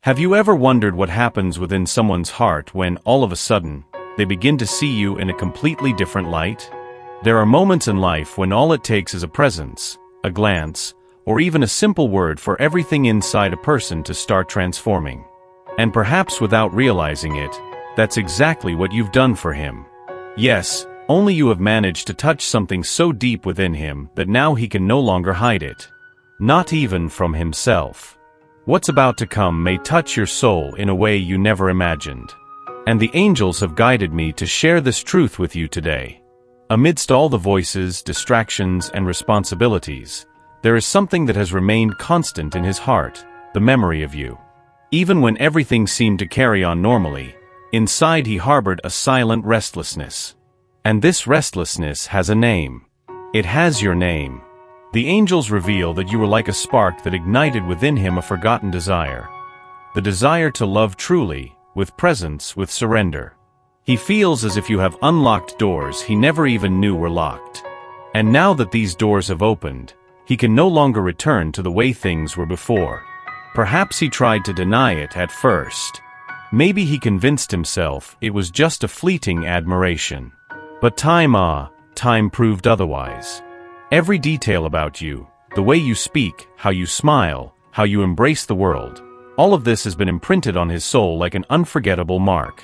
Have you ever wondered what happens within someone's heart when, all of a sudden, they begin to see you in a completely different light? There are moments in life when all it takes is a presence, a glance, or even a simple word for everything inside a person to start transforming. And perhaps without realizing it, that's exactly what you've done for him. Yes, only you have managed to touch something so deep within him that now he can no longer hide it. Not even from himself. What's about to come may touch your soul in a way you never imagined. And the angels have guided me to share this truth with you today. Amidst all the voices, distractions, and responsibilities, there is something that has remained constant in his heart, the memory of you. Even when everything seemed to carry on normally, inside he harbored a silent restlessness. And this restlessness has a name. It has your name. The angels reveal that you were like a spark that ignited within him a forgotten desire. The desire to love truly, with presence, with surrender. He feels as if you have unlocked doors he never even knew were locked. And now that these doors have opened, he can no longer return to the way things were before. Perhaps he tried to deny it at first. Maybe he convinced himself it was just a fleeting admiration. But time proved otherwise. Every detail about you, the way you speak, how you smile, how you embrace the world, all of this has been imprinted on his soul like an unforgettable mark.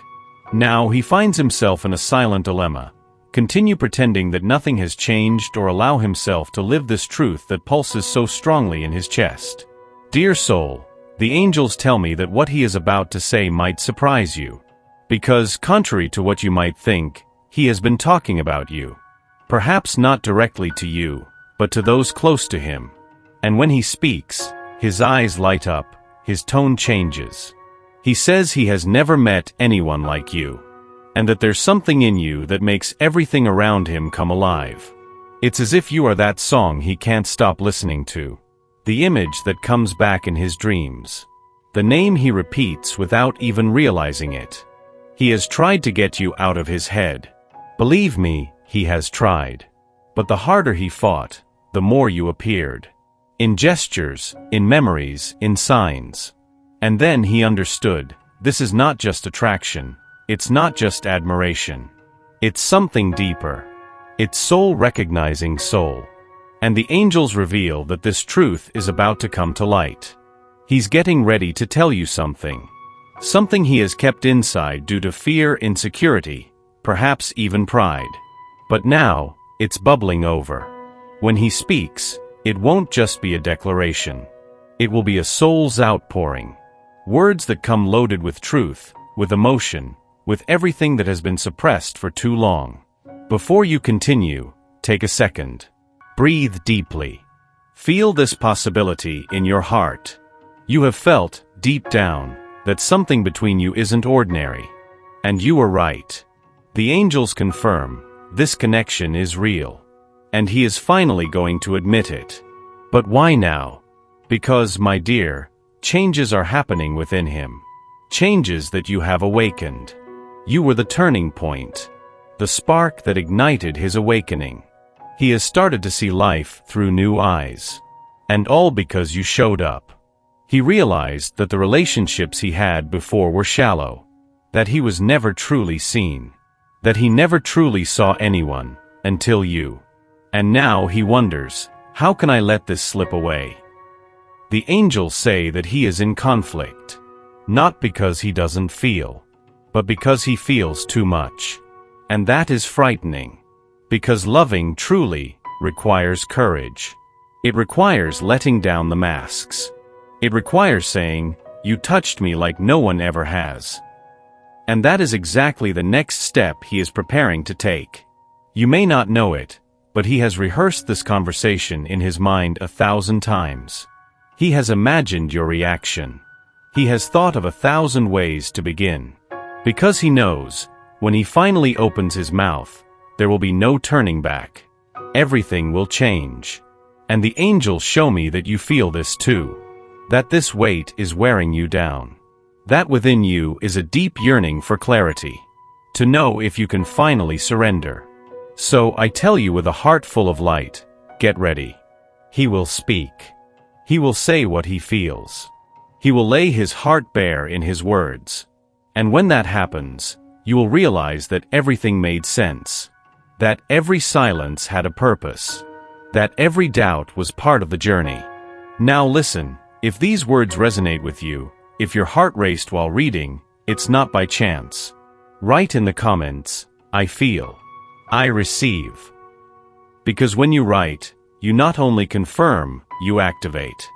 Now he finds himself in a silent dilemma. Continue pretending that nothing has changed or allow himself to live this truth that pulses so strongly in his chest. Dear soul, the angels tell me that what he is about to say might surprise you. Because, contrary to what you might think, he has been talking about you. Perhaps not directly to you, but to those close to him. And when he speaks, his eyes light up, his tone changes. He says he has never met anyone like you. And that there's something in you that makes everything around him come alive. It's as if you are that song he can't stop listening to. The image that comes back in his dreams. The name he repeats without even realizing it. He has tried to get you out of his head. Believe me, he has tried. But the harder he fought, the more you appeared. In gestures, in memories, in signs. And then he understood, this is not just attraction, it's not just admiration. It's something deeper. It's soul recognizing soul. And the angels reveal that this truth is about to come to light. He's getting ready to tell you something. Something he has kept inside due to fear, insecurity, perhaps even pride. But now, it's bubbling over. When he speaks, it won't just be a declaration. It will be a soul's outpouring. Words that come loaded with truth, with emotion, with everything that has been suppressed for too long. Before you continue, take a second. Breathe deeply. Feel this possibility in your heart. You have felt, deep down, that something between you isn't ordinary. And you are right. The angels confirm, this connection is real. And he is finally going to admit it. But why now? Because, my dear, changes are happening within him. Changes that you have awakened. You were the turning point. The spark that ignited his awakening. He has started to see life through new eyes. And all because you showed up. He realized that the relationships he had before were shallow. That he was never truly seen. That he never truly saw anyone, until you. And now he wonders, how can I let this slip away? The angels say that he is in conflict. Not because he doesn't feel, but because he feels too much. And that is frightening. Because loving truly requires courage. It requires letting down the masks. It requires saying, you touched me like no one ever has. And that is exactly the next step he is preparing to take. You may not know it, but he has rehearsed this conversation in his mind 1,000 times. He has imagined your reaction. He has thought of 1,000 ways to begin. Because he knows, when he finally opens his mouth, there will be no turning back. Everything will change. And the angels show me that you feel this too. That this weight is wearing you down. That within you is a deep yearning for clarity. To know if you can finally surrender. So I tell you with a heart full of light, get ready. He will speak. He will say what he feels. He will lay his heart bare in his words. And when that happens, you will realize that everything made sense. That every silence had a purpose. That every doubt was part of the journey. Now listen, if these words resonate with you, if your heart raced while reading, it's not by chance. Write in the comments, I feel. I receive. Because when you write, you not only confirm, you activate.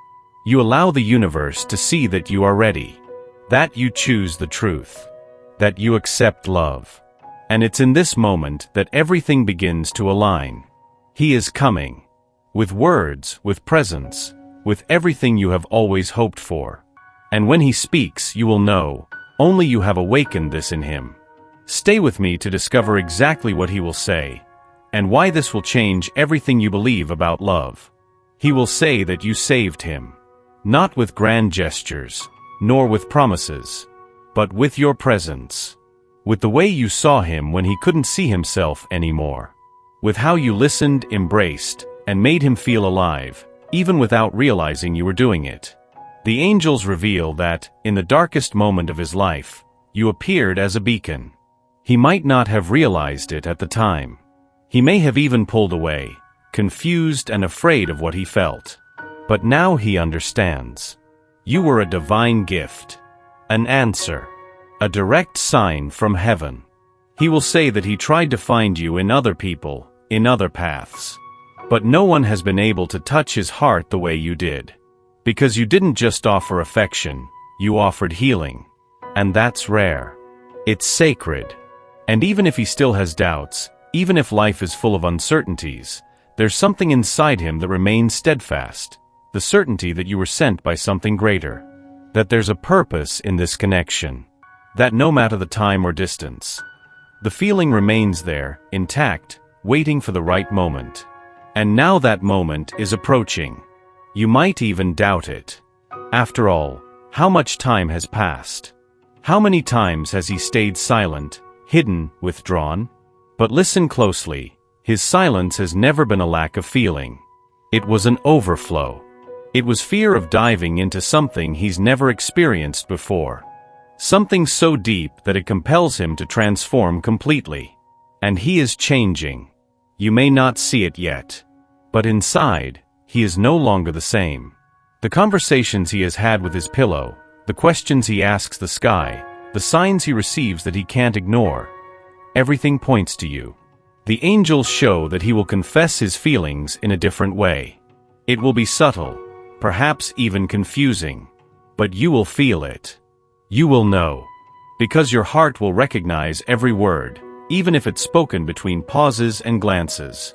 You allow the universe to see that you are ready. That you choose the truth. That you accept love. And it's in this moment that everything begins to align. He is coming. With words, with presence, with everything you have always hoped for. And when he speaks, you will know, only you have awakened this in him. Stay with me to discover exactly what he will say, and why this will change everything you believe about love. He will say that you saved him. Not with grand gestures, nor with promises, but with your presence. With the way you saw him when he couldn't see himself anymore. With how you listened, embraced, and made him feel alive, even without realizing you were doing it. The angels reveal that, in the darkest moment of his life, you appeared as a beacon. He might not have realized it at the time. He may have even pulled away, confused and afraid of what he felt. But now he understands. You were a divine gift. An answer. A direct sign from heaven. He will say that he tried to find you in other people, in other paths. But no one has been able to touch his heart the way you did. Because you didn't just offer affection, you offered healing. And that's rare. It's sacred. And even if he still has doubts, even if life is full of uncertainties, there's something inside him that remains steadfast. The certainty that you were sent by something greater. That there's a purpose in this connection. That no matter the time or distance, the feeling remains there, intact, waiting for the right moment. And now that moment is approaching. You might even doubt it. After all, how much time has passed? How many times has he stayed silent, hidden, withdrawn? But listen closely, his silence has never been a lack of feeling. It was an overflow. It was fear of diving into something he's never experienced before. Something so deep that it compels him to transform completely. And he is changing. You may not see it yet. But inside, he is no longer the same. The conversations he has had with his pillow, the questions he asks the sky, the signs he receives that he can't ignore, everything points to you. The angels show that he will confess his feelings in a different way. It will be subtle, perhaps even confusing. But you will feel it. You will know. Because your heart will recognize every word, even if it's spoken between pauses and glances.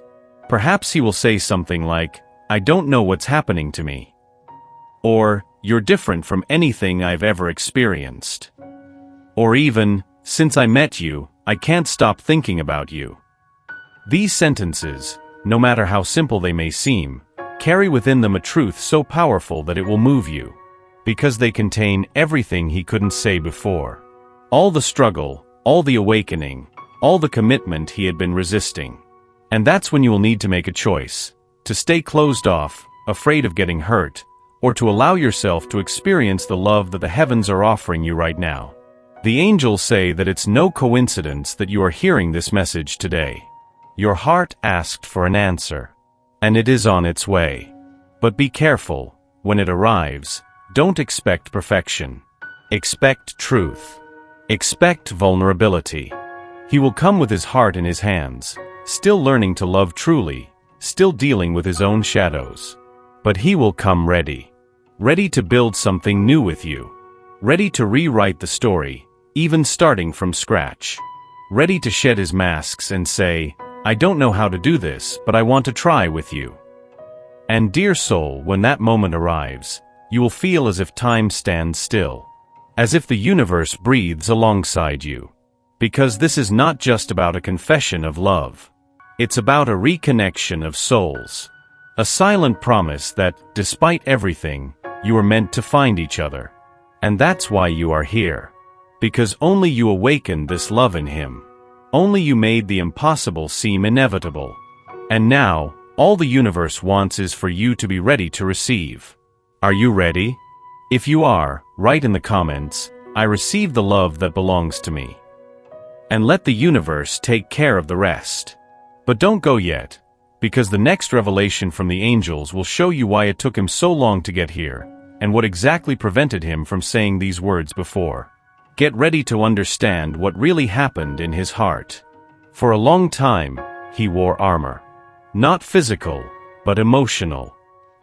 Perhaps he will say something like, I don't know what's happening to me. Or, you're different from anything I've ever experienced. Or even, since I met you, I can't stop thinking about you. These sentences, no matter how simple they may seem, carry within them a truth so powerful that it will move you. Because they contain everything he couldn't say before. All the struggle, all the awakening, all the commitment he had been resisting. And that's when you will need to make a choice. To stay closed off, afraid of getting hurt, or to allow yourself to experience the love that the heavens are offering you right now. The angels say that it's no coincidence that you are hearing this message today. Your heart asked for an answer. And it is on its way. But be careful, when it arrives, don't expect perfection. Expect truth. Expect vulnerability. He will come with his heart in his hands, still learning to love truly, still dealing with his own shadows. But he will come ready. Ready to build something new with you. Ready to rewrite the story, even starting from scratch. Ready to shed his masks and say, I don't know how to do this, but I want to try with you. And dear soul, when that moment arrives, you will feel as if time stands still. As if the universe breathes alongside you. Because this is not just about a confession of love. It's about a reconnection of souls. A silent promise that, despite everything, you are meant to find each other. And that's why you are here. Because only you awakened this love in him. Only you made the impossible seem inevitable. And now, all the universe wants is for you to be ready to receive. Are you ready? If you are, write in the comments, "I receive the love that belongs to me." And let the universe take care of the rest. But don't go yet, because the next revelation from the angels will show you why it took him so long to get here, and what exactly prevented him from saying these words before. Get ready to understand what really happened in his heart. For a long time, he wore armor. Not physical, but emotional.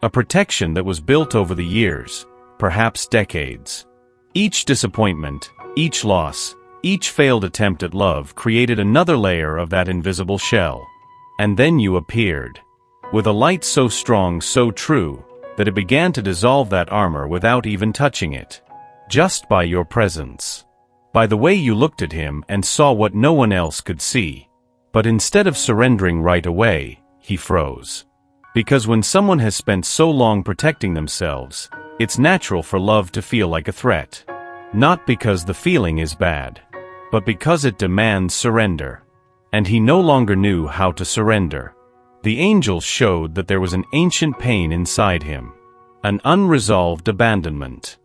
A protection that was built over the years, perhaps decades. Each disappointment, each loss, each failed attempt at love created another layer of that invisible shell. And then you appeared. With a light so strong, so true, that it began to dissolve that armor without even touching it. Just by your presence. By the way you looked at him and saw what no one else could see. But instead of surrendering right away, he froze. Because when someone has spent so long protecting themselves, it's natural for love to feel like a threat. Not because the feeling is bad, but because it demands surrender. And he no longer knew how to surrender. The angels showed that there was an ancient pain inside him. An unresolved abandonment.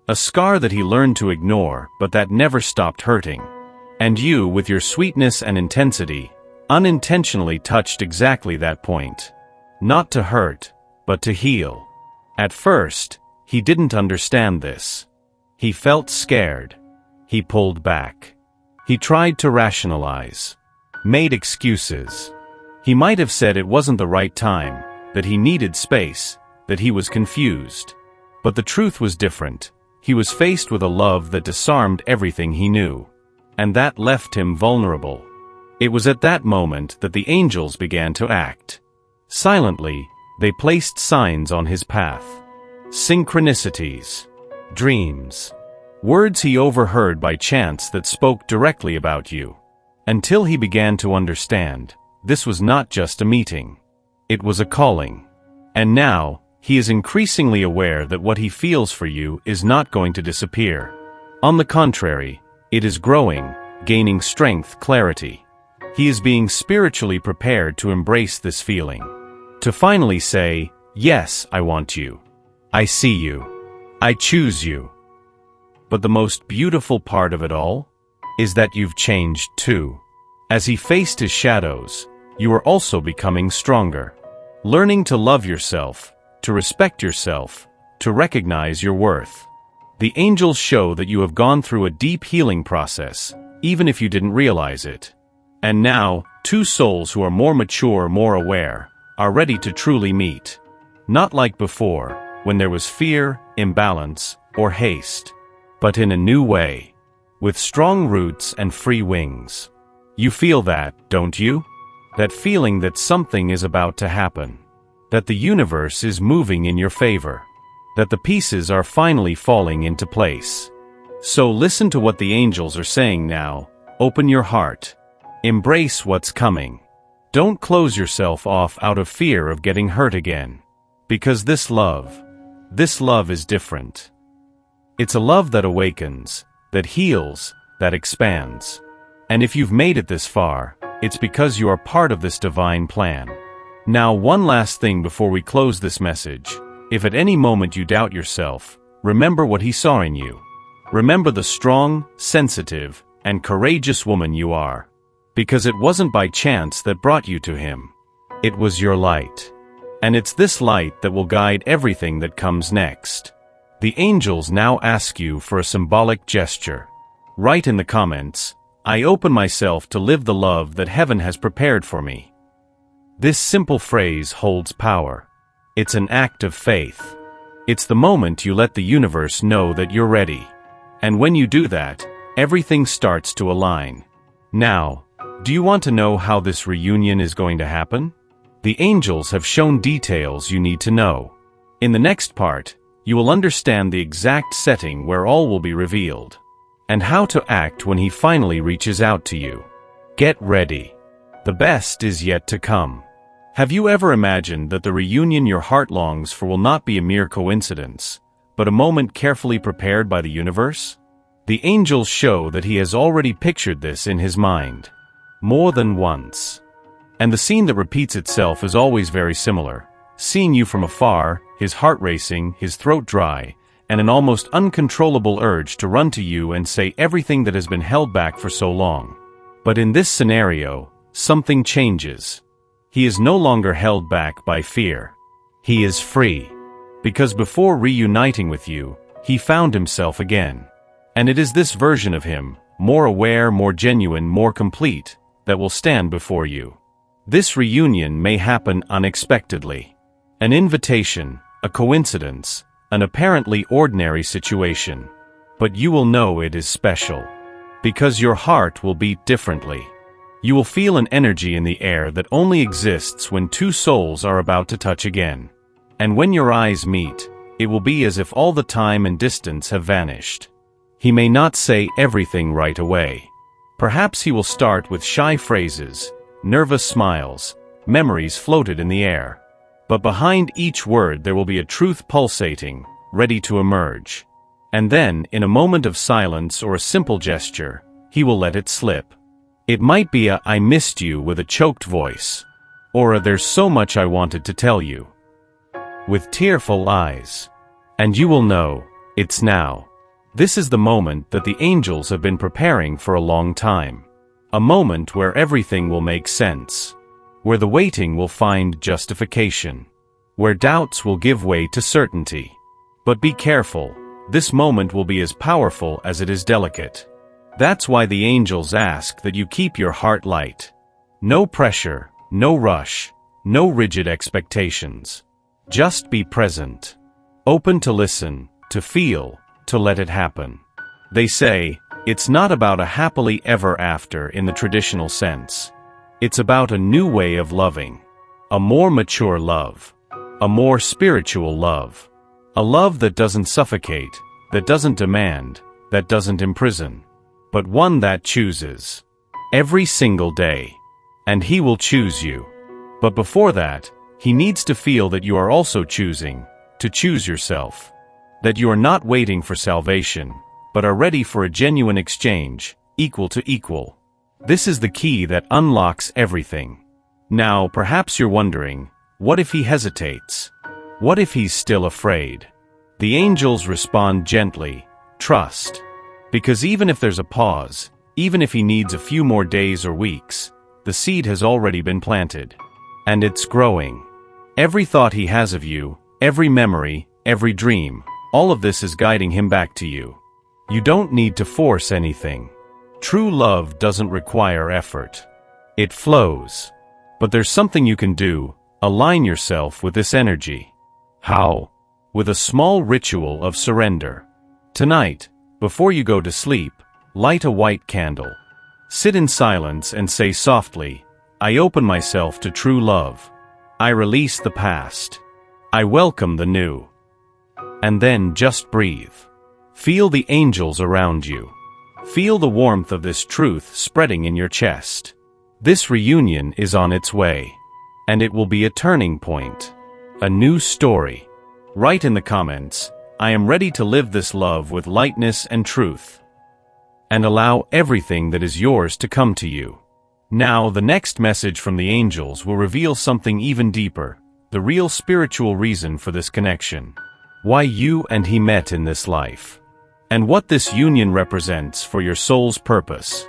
A scar that he learned to ignore, but that never stopped hurting. And you, with your sweetness and intensity, unintentionally touched exactly that point. Not to hurt, but to heal. At first, he didn't understand this. He felt scared. He pulled back. He tried to rationalize. Made excuses. He might have said it wasn't the right time, that he needed space, that he was confused. But the truth was different. He was faced with a love that disarmed everything he knew. And that left him vulnerable. It was at that moment that the angels began to act. Silently, they placed signs on his path. Synchronicities. Dreams. Words he overheard by chance that spoke directly about you. Until he began to understand, this was not just a meeting. It was a calling. And now, he is increasingly aware that what he feels for you is not going to disappear. On the contrary, it is growing, gaining strength, clarity. He is being spiritually prepared to embrace this feeling. To finally say, "Yes, I want you. I see you. I choose you." But the most beautiful part of it all is that you've changed too. As he faced his shadows, you are also becoming stronger. Learning to love yourself, to respect yourself, to recognize your worth. The angels show that you have gone through a deep healing process, even if you didn't realize it. And now, two souls who are more mature, more aware, are ready to truly meet. Not like before, when there was fear, imbalance, or haste. But in a new way. With strong roots and free wings. You feel that, don't you? That feeling that something is about to happen. That the universe is moving in your favor. That the pieces are finally falling into place. So listen to what the angels are saying now. Open your heart. Embrace what's coming. Don't close yourself off out of fear of getting hurt again. Because this love is different. It's a love that awakens, that heals, that expands. And if you've made it this far, it's because you are part of this divine plan. Now, one last thing before we close this message. If at any moment you doubt yourself, remember what he saw in you. Remember the strong, sensitive, and courageous woman you are. Because it wasn't by chance that brought you to him. It was your light. And it's this light that will guide everything that comes next. The angels now ask you for a symbolic gesture. Write in the comments, "I open myself to live the love that heaven has prepared for me." This simple phrase holds power. It's an act of faith. It's the moment you let the universe know that you're ready. And when you do that, everything starts to align. Now, do you want to know how this reunion is going to happen? The angels have shown details you need to know. In the next part, you will understand the exact setting where all will be revealed. And how to act when he finally reaches out to you. Get ready. The best is yet to come. Have you ever imagined that the reunion your heart longs for will not be a mere coincidence, but a moment carefully prepared by the universe? The angels show that he has already pictured this in his mind. More than once. And the scene that repeats itself is always very similar. Seeing you from afar, his heart racing, his throat dry, and an almost uncontrollable urge to run to you and say everything that has been held back for so long. But in this scenario, something changes. He is no longer held back by fear. He is free. Because before reuniting with you, he found himself again. And it is this version of him, more aware, more genuine, more complete, that will stand before you. This reunion may happen unexpectedly. An invitation, a coincidence, an apparently ordinary situation. But you will know it is special. Because your heart will beat differently. You will feel an energy in the air that only exists when two souls are about to touch again. And when your eyes meet, it will be as if all the time and distance have vanished. He may not say everything right away. Perhaps he will start with shy phrases, nervous smiles, memories floated in the air. But behind each word there will be a truth pulsating, ready to emerge. And then, in a moment of silence or a simple gesture, he will let it slip. It might be a "I missed you" with a choked voice. Or a "there's so much I wanted to tell you" with tearful eyes. And you will know, it's now. This is the moment that the angels have been preparing for a long time. A moment where everything will make sense. Where the waiting will find justification. Where doubts will give way to certainty. But be careful, this moment will be as powerful as it is delicate. That's why the angels ask that you keep your heart light. No pressure, no rush, no rigid expectations. Just be present. Open to listen, to feel, to let it happen. They say, it's not about a happily ever after in the traditional sense. It's about a new way of loving. A more mature love. A more spiritual love. A love that doesn't suffocate, that doesn't demand, that doesn't imprison. But one that chooses. Every single day. And he will choose you. But before that, he needs to feel that you are also choosing, to choose yourself. That you are not waiting for salvation, but are ready for a genuine exchange, equal to equal. This is the key that unlocks everything. Now, perhaps you're wondering, what if he hesitates? What if he's still afraid? The angels respond gently, trust. Because even if there's a pause, even if he needs a few more days or weeks, the seed has already been planted. And it's growing. Every thought he has of you, every memory, every dream, all of this is guiding him back to you. You don't need to force anything. True love doesn't require effort. It flows. But there's something you can do, align yourself with this energy. How? With a small ritual of surrender. Tonight, before you go to sleep, light a white candle. Sit in silence and say softly, I open myself to true love. I release the past. I welcome the new. And then just breathe. Feel the angels around you. Feel the warmth of this truth spreading in your chest. This reunion is on its way. And it will be a turning point. A new story. Write in the comments, I am ready to live this love with lightness and truth. And allow everything that is yours to come to you. Now, the next message from the angels will reveal something even deeper, the real spiritual reason for this connection. Why you and he met in this life. And what this union represents for your soul's purpose.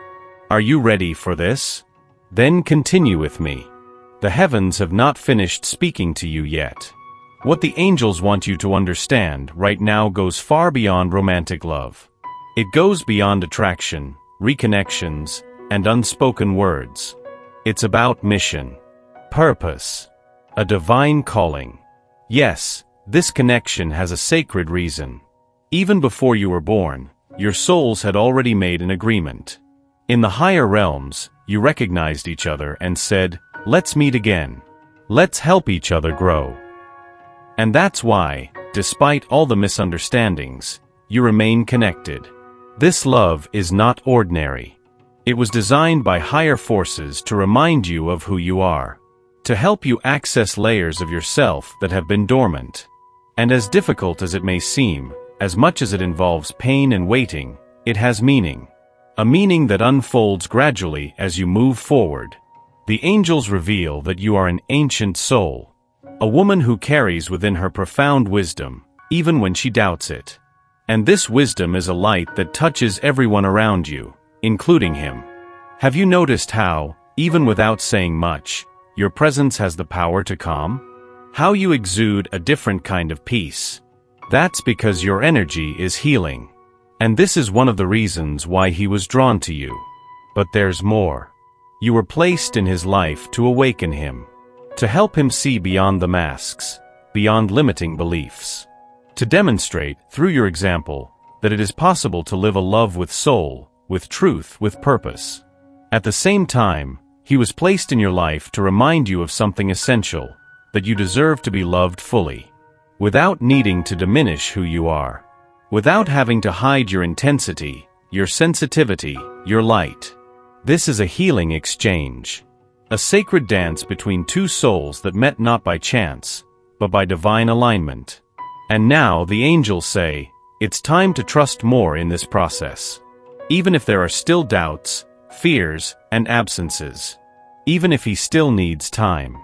Are you ready for this? Then continue with me. The heavens have not finished speaking to you yet. What the angels want you to understand right now goes far beyond romantic love. It goes beyond attraction, reconnections, and unspoken words. It's about mission, purpose, a divine calling. Yes, this connection has a sacred reason. Even before you were born, your souls had already made an agreement. In the higher realms, you recognized each other and said, let's meet again. Let's help each other grow. And that's why, despite all the misunderstandings, you remain connected. This love is not ordinary. It was designed by higher forces to remind you of who you are, to help you access layers of yourself that have been dormant. And as difficult as it may seem, as much as it involves pain and waiting, it has meaning. A meaning that unfolds gradually as you move forward. The angels reveal that you are an ancient soul, a woman who carries within her profound wisdom, even when she doubts it. And this wisdom is a light that touches everyone around you, including him. Have you noticed how, even without saying much, your presence has the power to calm? How you exude a different kind of peace. That's because your energy is healing. And this is one of the reasons why he was drawn to you. But there's more. You were placed in his life to awaken him, to help him see beyond the masks, beyond limiting beliefs, to demonstrate, through your example, that it is possible to live a love with soul, with truth, with purpose. At the same time, he was placed in your life to remind you of something essential, that you deserve to be loved fully, without needing to diminish who you are, without having to hide your intensity, your sensitivity, your light. This is a healing exchange, a sacred dance between two souls that met not by chance, but by divine alignment. And now the angels say, it's time to trust more in this process. Even if there are still doubts, fears, and absences. Even if he still needs time.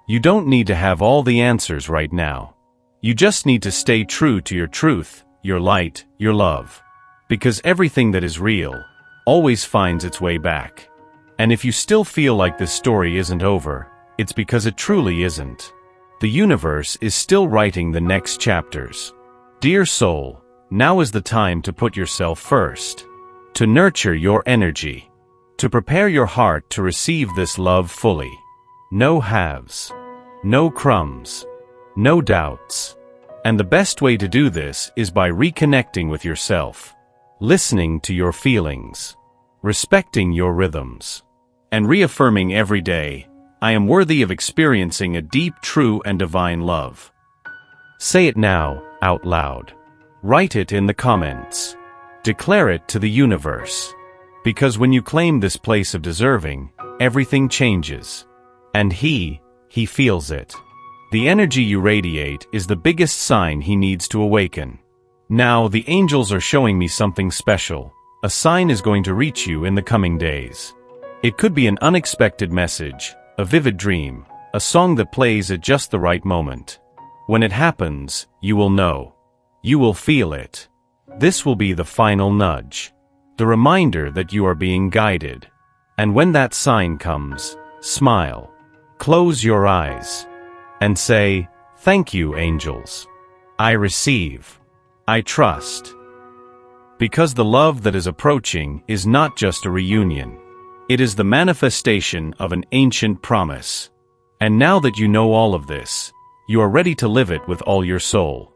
You don't need to have all the answers right now. You just need to stay true to your truth, your light, your love. Because everything that is real always finds its way back. And if you still feel like this story isn't over, it's because it truly isn't. The universe is still writing the next chapters. Dear soul, now is the time to put yourself first. To nurture your energy. To prepare your heart to receive this love fully. No halves. No crumbs. No doubts. And the best way to do this is by reconnecting with yourself. Listening to your feelings. Respecting your rhythms. And reaffirming every day, I am worthy of experiencing a deep, true, and divine love. Say it now, out loud. Write it in the comments. Declare it to the universe. Because when you claim this place of deserving, everything changes. And he feels it. The energy you radiate is the biggest sign he needs to awaken. Now, the angels are showing me something special. A sign is going to reach you in the coming days. It could be an unexpected message, a vivid dream, a song that plays at just the right moment. When it happens, you will know. You will feel it. This will be the final nudge. The reminder that you are being guided. And when that sign comes, smile. Close your eyes. And say, thank you, angels. I receive. I trust. Because the love that is approaching is not just a reunion. It is the manifestation of an ancient promise. And now that you know all of this, you are ready to live it with all your soul.